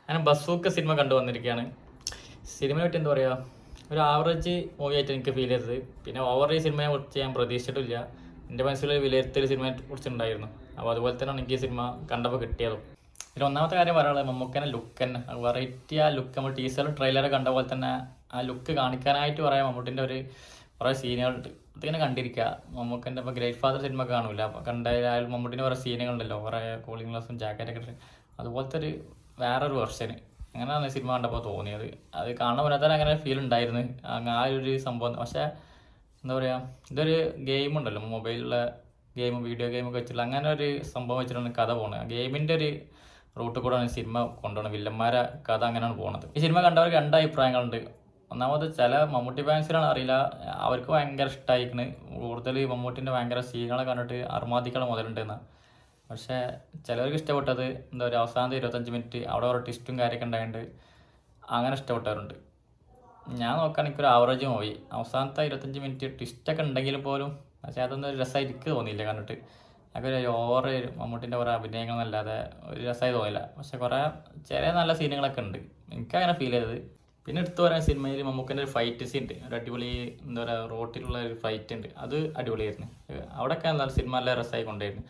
അങ്ങനെ bazooka cinema കണ്ടുവന്നിരിക്കുകയാണ്. സിനിമയെ പറ്റി എന്താ പറയുക, ഒരു ആവറേജ് മൂവി ആയിട്ട് എനിക്ക് ഫീൽ ചെയ്തത്. പിന്നെ ഓവർ ഈ സിനിമയെ കുറിച്ച് ഞാൻ പ്രതീക്ഷിച്ചിട്ടില്ല. എൻ്റെ മനസ്സിലൊരു വിലയിരുത്തൽ സിനിമയെ കുറിച്ചുണ്ടായിരുന്നു. അപ്പോൾ അതുപോലെ തന്നെയാണ് എനിക്ക് ഈ സിനിമ കണ്ടപ്പോൾ കിട്ടിയതും. പിന്നെ ഒന്നാമത്തെ കാര്യം പറയാനുള്ളത് മമ്മൂക്കൻ്റെ ലുക്ക് തന്നെ, വെറൈറ്റി. ആ ലുക്ക് നമ്മൾ ടീസറും ട്രെയിലറും കണ്ട പോലെ തന്നെ ആ ലുക്ക് കാണിക്കാനായിട്ട് പറയാം. മമ്മൂട്ടിൻ്റെ ഒരു കുറേ സീനുകളുണ്ട്, അതിങ്ങനെ കണ്ടിരിക്കുക. മമ്മൂക്കൻ്റെ ഇപ്പോൾ ഗ്രേറ്റ് ഫാദർ സിനിമ കാണൂല, അപ്പോൾ കണ്ടായാലും മമ്മൂട്ടിൻ്റെ കുറേ സീനുകളുണ്ടല്ലോ, കുറേ കൂളിംഗ് ഗ്ലാസും ജാക്കറ്റൊക്കെ ഇട്ട് അതുപോലത്തെ ഒരു വേറൊരു വെർഷന്. അങ്ങനെയാണ് സിനിമ കണ്ടപ്പോൾ തോന്നിയത്. അത് കാണാൻ പറ്റാത്ത അങ്ങനെ ഫീൽ ഉണ്ടായിരുന്നു ആ ഒരു സംഭവം. പക്ഷേ എന്താ പറയുക, ഇതൊരു ഗെയിം ഉണ്ടല്ലോ, മൊബൈലിലുള്ള ഗെയിം, വീഡിയോ ഗെയിമൊക്കെ വെച്ചിട്ടുള്ള അങ്ങനെ ഒരു സംഭവം വെച്ചിട്ടാണ് കഥ പോകുന്നത്. ഗെയിമിൻ്റെ ഒരു റൂട്ട് കൂടെയാണ് സിനിമ കൊണ്ടുപോകുന്നത്. വില്ലന്മാരെ കഥ അങ്ങനെയാണ് പോകുന്നത്. ഈ സിനിമ കണ്ടവർക്ക് രണ്ട് അഭിപ്രായങ്ങളുണ്ട്. ഒന്നാമത് ചില മമ്മൂട്ടി ഫാൻസിനാണ് അറിയില്ല, അവർക്ക് ഭയങ്കര ഇഷ്ടമായിരിക്കണ്. കൂടുതൽ മമ്മൂട്ടിൻ്റെ ഭയങ്കര സീനുകളെ കണ്ടിട്ട് അർമാദിക്കളെ മുതലുണ്ടെന്ന്. പക്ഷേ ചിലവർക്ക് ഇഷ്ടപ്പെട്ടത് എന്താ പറയുക, അവസാനത്തെ 25 മിനിറ്റ് അവിടെ ഓരോ ട്വിസ്റ്റും കാര്യമൊക്കെ ഉണ്ടായതുകൊണ്ട് അങ്ങനെ ഇഷ്ടപ്പെട്ടവരുണ്ട്. ഞാൻ നോക്കുകയാണെങ്കിൽ ഒരു ആവറേജ് മൂവി. അവസാനത്തെ 25 മിനിറ്റ് ട്വിസ്റ്റൊക്കെ ഉണ്ടെങ്കിൽ പോലും പക്ഷേ അതൊന്നും ഒരു രസമായി എനിക്ക് തോന്നിയില്ല കണ്ടിട്ട്. അതൊക്കെ ഒരു ഓവർ മമ്മൂട്ടിൻ്റെ കുറേ അഭിനയങ്ങളെന്നല്ലാതെ ഒരു രസമായി തോന്നില്ല. പക്ഷെ കുറേ ചെറിയ നല്ല സീനുകളൊക്കെ ഉണ്ട്, എനിക്കങ്ങനെ ഫീൽ ചെയ്തത്. പിന്നെ എടുത്തു പറയാൻ സിനിമയിൽ മമ്മൂക്കൻ്റെ ഒരു ഫൈറ്റ് സീൻ ഉണ്ട്, ഒരു അടിപൊളി. എന്താ പറയുക, റോട്ടിലുള്ള ഒരു ഫൈറ്റ് ഉണ്ട്, അത് അടിപൊളിയായിരുന്നു. അവിടെയൊക്കെ നല്ല സിനിമ നല്ല രസമായി കൊണ്ടായിരുന്നു.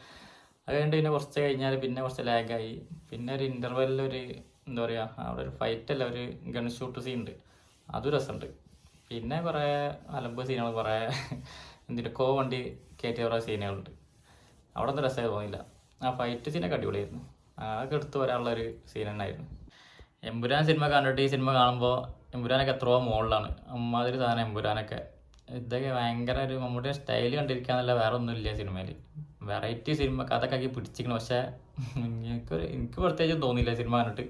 അത് കഴിഞ്ഞിട്ട് പിന്നെ കുറച്ച് കഴിഞ്ഞാൽ പിന്നെ കുറച്ച് ലാഗായി. പിന്നെ ഒരു ഇൻ്റർവെല്ലിൽ ഒരു എന്താ പറയുക, അവിടെ ഒരു ഫൈറ്റല്ല, ഒരു ഗൺ ഷൂട്ട് സീൻ ഉണ്ട്, അതും രസമുണ്ട്. പിന്നെ കുറേ അലമ്പ് സീനുകൾ, കുറേ എന്തിനൊക്കെ വണ്ടി കയറ്റിയ കുറേ സീനുകളുണ്ട്, അവിടെ ഒന്നും രസമായി തോന്നിയില്ല. ആ ഫൈറ്റ് സീനൊക്കെ അടിപൊളിയായിരുന്നു, അതൊക്കെ എടുത്തു വരാനുള്ളൊരു സീൻ തന്നെയായിരുന്നു. എമ്പുരാൻ സിനിമ കണ്ടിട്ട് ഈ സിനിമ കാണുമ്പോൾ എമ്പുരാനൊക്കെ എത്രയോ മുകളിലാണ്. അമ്മാതിരി സാധനം എമ്പുരാനൊക്കെ. ഇതൊക്കെ ഭയങ്കര ഒരു മമ്മൂട്ടിയുടെ സ്റ്റൈൽ കണ്ടിരിക്കാന്നല്ല, വേറെ ഒന്നുമില്ല സിനിമയിൽ. വെറൈറ്റി സിനിമ കഥയൊക്കെ ആക്കി പിടിച്ചിരിക്കണം. പക്ഷേ എനിക്ക് പ്രത്യേകിച്ച് തോന്നിയില്ല സിനിമ കണ്ടിട്ട്.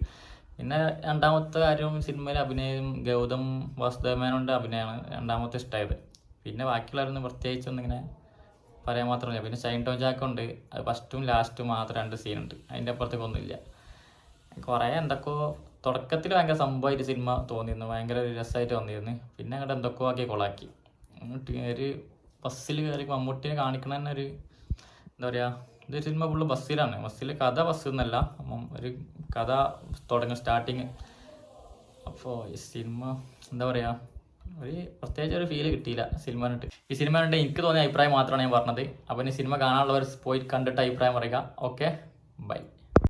പിന്നെ രണ്ടാമത്തെ കാര്യം, സിനിമയിൽ അഭിനയം ഗൗതം വാസുദേവമേനോൻ്റെ അഭിനയമാണ് രണ്ടാമത്തെ ഇഷ്ടമായത്. പിന്നെ ബാക്കിയുള്ളവരൊന്നും പ്രത്യേകിച്ചൊന്നും ഇങ്ങനെ പറയാൻ മാത്രമല്ല. പിന്നെ ഷൈൻ ടോം ചാക്കോണ്ട്, അത് ഫസ്റ്റും ലാസ്റ്റും മാത്രം 2 സീനുണ്ട്, അതിൻ്റെ അപ്പുറത്തേക്കൊന്നുമില്ല. കുറേ എന്തൊക്കെയോ തുടക്കത്തിൽ ഭയങ്കര സംഭവമായിട്ട് സിനിമ തോന്നിയിരുന്നു, ഭയങ്കര ഒരു രസമായിട്ട് തോന്നിയിരുന്നു. പിന്നെ അങ്ങോട്ട് എന്തൊക്കെയോ ആക്കി കൊളാക്കി. ഒരു ബസ്സിൽ കയറി മമ്മൂട്ടിനെ കാണിക്കണ തന്നെ ഒരു എന്താ പറയുക, ഇതൊരു സിനിമ ഫുള്ള് ബസ്സിലാണ്. ബസ്സിൽ കഥ ബസ് എന്നല്ല, ഒരു കഥ തുടങ്ങും സ്റ്റാർട്ടിങ്. അപ്പോൾ ഈ സിനിമ എന്താ പറയുക, ഒരു പ്രത്യേകിച്ച് ഒരു ഫീല് കിട്ടിയില്ല സിനിമ കണ്ടിട്ട്. ഈ സിനിമ കണ്ടിട്ട് എനിക്ക് തോന്നിയ അഭിപ്രായം മാത്രമാണ് ഞാൻ പറഞ്ഞത്. അപ്പോൾ ഈ സിനിമ കാണാനുള്ളവർ പോയി കണ്ടിട്ട് അഭിപ്രായം പറയുക. Okay, by.